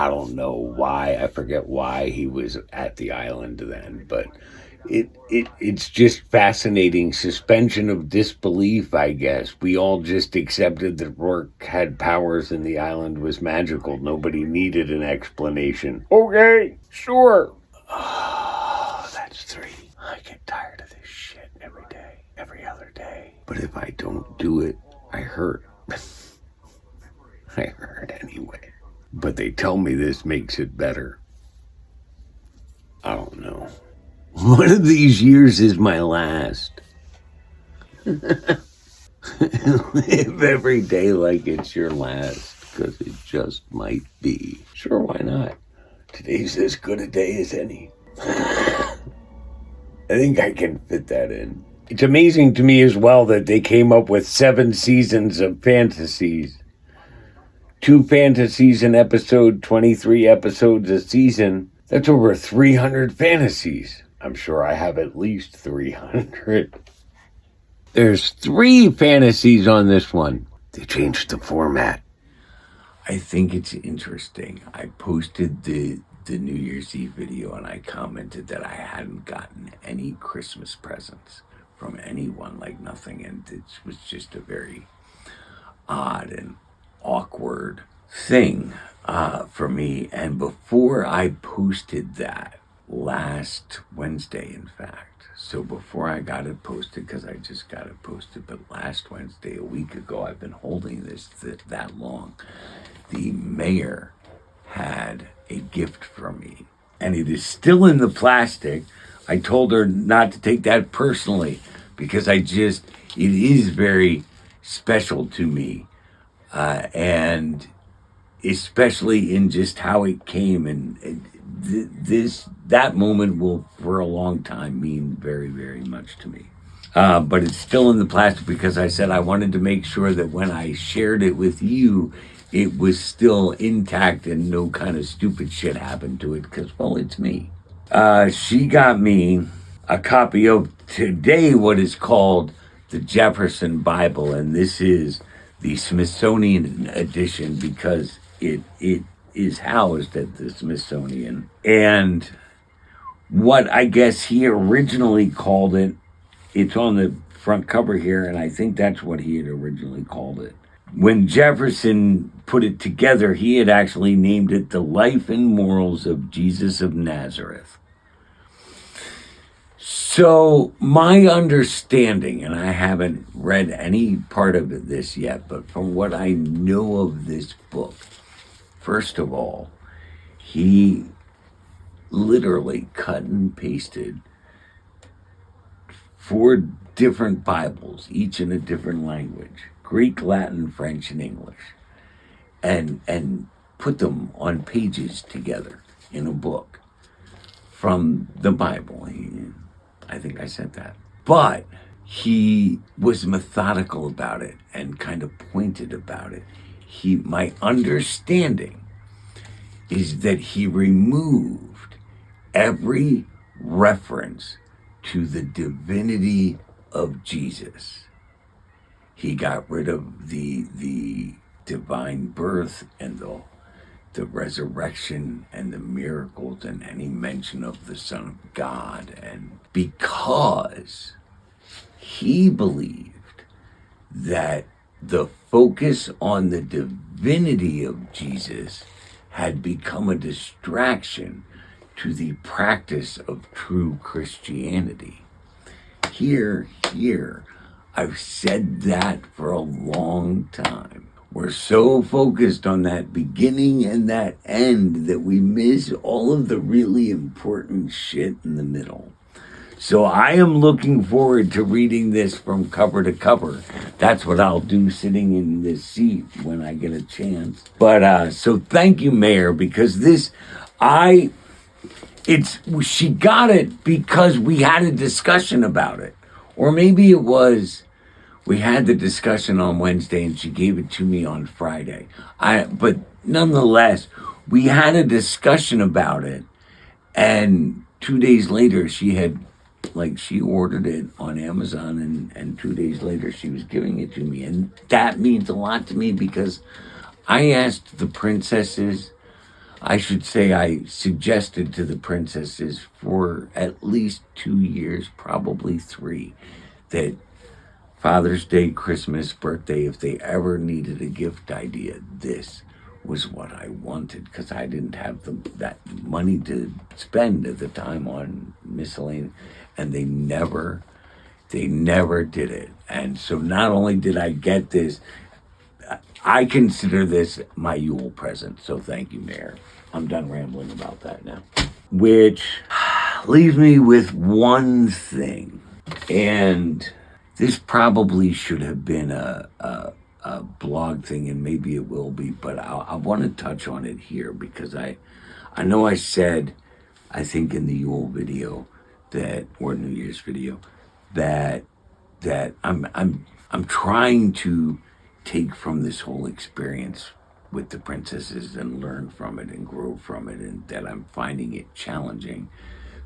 I don't know why. I forget why he was at the island then, but it's just fascinating suspension of disbelief, I guess. We all just accepted that Rourke had powers and the island was magical. Nobody needed an explanation. Okay, sure. Oh, that's three. I get tired of this shit every day, every other day. But if I don't do it, I hurt. I hurt anyway. But they tell me this makes it better. I don't know. One of these years is my last. Live every day like it's your last, because it just might be. Sure, why not? Today's as good a day as any. I think I can fit that in. It's amazing to me as well that they came up with 7 seasons of fantasies. 2 fantasies an episode, 23 episodes a season. That's over 300 fantasies. I'm sure I have at least 300. There's 3 fantasies on this one. They changed the format. I think it's interesting. I posted the New Year's Eve video and I commented that I hadn't gotten any Christmas presents from anyone, like nothing. And it was just a very odd and awkward thing for me. And before I posted that, last Wednesday, in fact. So before I got it posted, because I just got it posted, but last Wednesday, a week ago, I've been holding this that long. The mayor had a gift for me, and it is still in the plastic. I told her not to take that personally, because it is very special to me, and especially in just how it came, and that moment will for a long time mean very, very much to me. But it's still in the plastic because I said I wanted to make sure that when I shared it with you, it was still intact and no kind of stupid shit happened to it, because, well, it's me. She got me a copy of today what is called the Jefferson Bible, and this is the Smithsonian edition because it is housed at the Smithsonian. And what I guess he originally called it, it's on the front cover here, and I think that's what he had originally called it. When Jefferson put it together, he had actually named it The Life and Morals of Jesus of Nazareth. So my understanding, and I haven't read any part of this yet, but from what I know of this book, first of all, he literally cut and pasted 4 different Bibles, each in a different language, Greek, Latin, French, and English, and put them on pages together in a book from the Bible. I think I said that. But he was methodical about it and kind of pointed about it. My understanding is that he removed every reference to the divinity of Jesus. He got rid of the divine birth and the resurrection and the miracles and any mention of the Son of God. And because he believed that the focus on the divinity of Jesus had become a distraction to the practice of true Christianity. Here, I've said that for a long time. We're so focused on that beginning and that end that we miss all of the really important shit in the middle. So I am looking forward to reading this from cover to cover. That's what I'll do sitting in this seat when I get a chance. But so thank you, Mayor, because she got it because we had a discussion about it. Or maybe it was we had the discussion on Wednesday and she gave it to me on Friday. But nonetheless, we had a discussion about it, and 2 days later she ordered it on Amazon, and 2 days later she was giving it to me. And that means a lot to me because I asked the princesses I should say I suggested to the princesses for at least 2 years, probably 3, that Father's Day, Christmas, birthday, if they ever needed a gift idea, this was what I wanted, because I didn't have that money to spend at the time on miscellaneous, and they never did it. And so not only did I get this, I consider this my Yule present, so thank you, Mayor. I'm done rambling about that now. Which leaves me with one thing, and this probably should have been a blog thing, and maybe it will be, but I want to touch on it here, because I know I said, I think in the Yule video or New Year's video, that I'm trying to take from this whole experience with the princesses and learn from it and grow from it, and that I'm finding it challenging,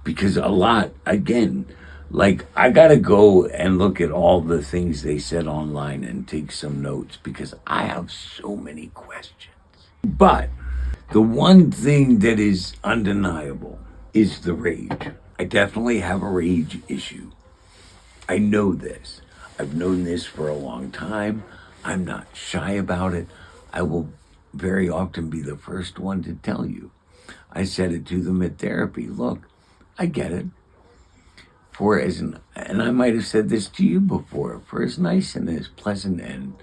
because a lot, again, like, I gotta go and look at all the things they said online and take some notes, because I have so many questions. But the one thing that is undeniable is the rage. I definitely have a rage issue. I know this. I've known this for a long time. I'm not shy about it. I will very often be the first one to tell you. I said it to them at therapy. Look, I get it. And I might have said this to you before, for as nice and as pleasant and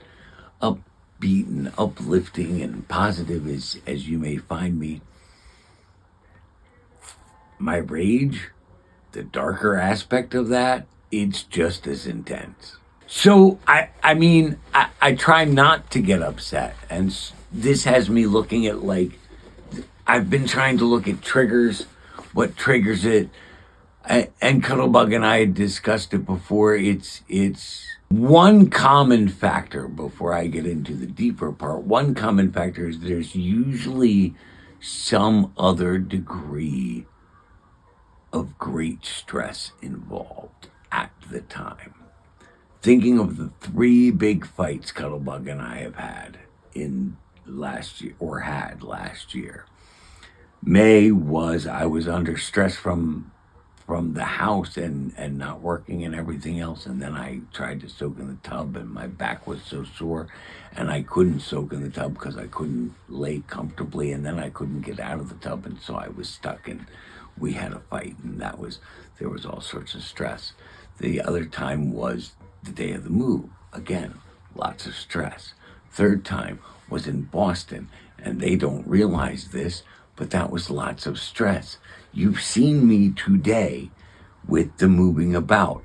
upbeat and uplifting and positive as you may find me, my rage, the darker aspect of that, it's just as intense. So, I mean, I try not to get upset. And this has me looking at, like, I've been trying to look at triggers, what triggers it. And Cuddlebug and I had discussed it before. It's one common factor, before I get into the deeper part, one common factor is there's usually some other degree of great stress involved at the time. Thinking of the 3 big fights Cuddlebug and I have had last year. May was, I was under stress from the house and not working and everything else, and then I tried to soak in the tub, and my back was so sore, and I couldn't soak in the tub because I couldn't lay comfortably, and then I couldn't get out of the tub, and so I was stuck, and we had a fight, and there was all sorts of stress. The other time was the day of the move. Again, lots of stress. Third time was in Boston, and they don't realize this, but that was lots of stress. You've seen me today with the moving about.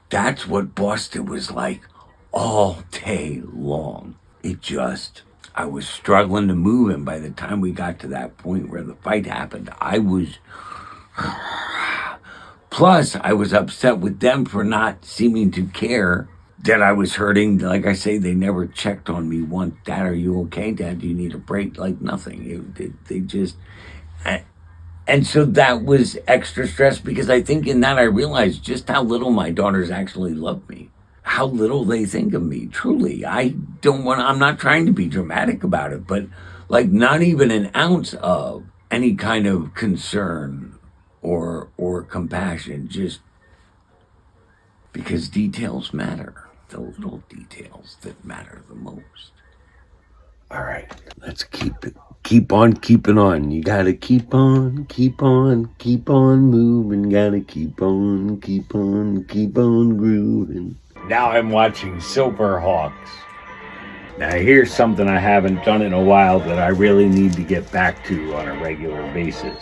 That's what Boston was like all day long. I was struggling to move, and by the time we got to that point where the fight happened, plus I was upset with them for not seeming to care that I was hurting. Like I say, they never checked on me once. Dad, are you okay? Dad, do you need a break? Like nothing. They just... And so that was extra stress, because I think in that I realized just how little my daughters actually love me. How little they think of me, truly. I'm not trying to be dramatic about it, but like not even an ounce of any kind of concern or compassion, just because details matter. The little details that matter the most. All right, let's keep on keeping on. You gotta keep on moving. Gotta keep on grooving. Now I'm watching Silverhawks. Now here's something I haven't done in a while that I really need to get back to on a regular basis.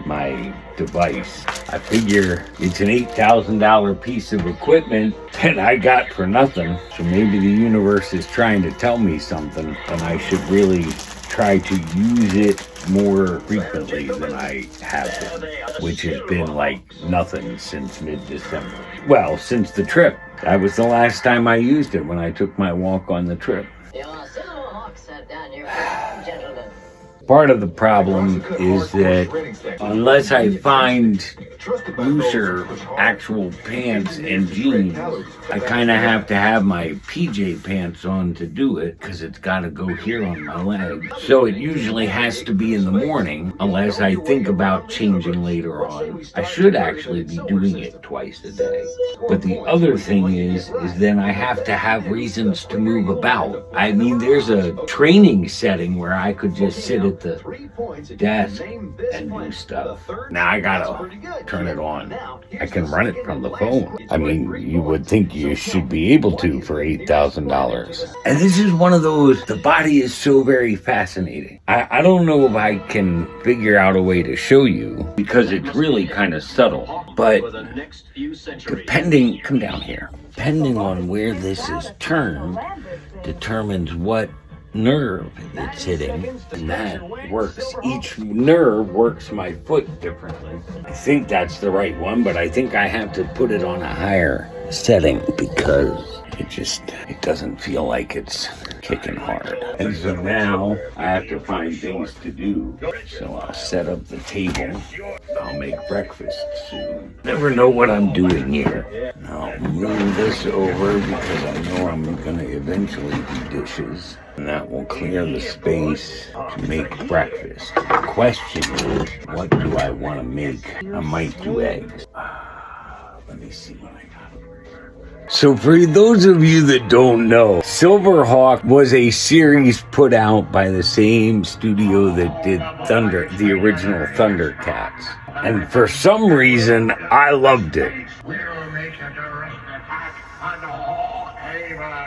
My device. I figure it's an $8,000 piece of equipment that I got for nothing. So maybe the universe is trying to tell me something, and I should really try to use it more frequently than I have been, which has been like nothing since mid-December. Well, since the trip. That was the last time I used it, when I took my walk on the trip. Your Silverhawks are down here, gentlemen. Part of the problem is that unless I find looser actual pants and jeans, I kind of have to have my PJ pants on to do it because it's got to go here on my leg. So it usually has to be in the morning unless I think about changing later on. I should actually be doing it twice a day. But the other thing is then I have to have reasons to move about. I mean, there's a training setting where I could just sit at the desk and do stuff. Now I gotta turn it on. I can run it from the phone. I mean, you would think you should be able to for $8,000. And this is one of those, the body is so very fascinating. I don't know if I can figure out a way to show you because it's really kind of subtle. But depending, come down here, depending on where this is turned determines what nerve it's hitting, and that works. Each nerve works my foot differently. I think that's the right one, but I think I have to put it on a higher setting because it doesn't feel like it's kicking hard. And so now I have to find things to do. So I'll set up the table. I'll make breakfast soon. Never know what I'm doing here. I'll move this over because I know I'm gonna eventually do dishes. And that will clear the space to make breakfast. The question is, what do I want to make? I might do eggs. Let me see what I got. So for those of you that don't know, Silverhawk was a series put out by the same studio that did the original Thundercats. And for some reason, I loved it.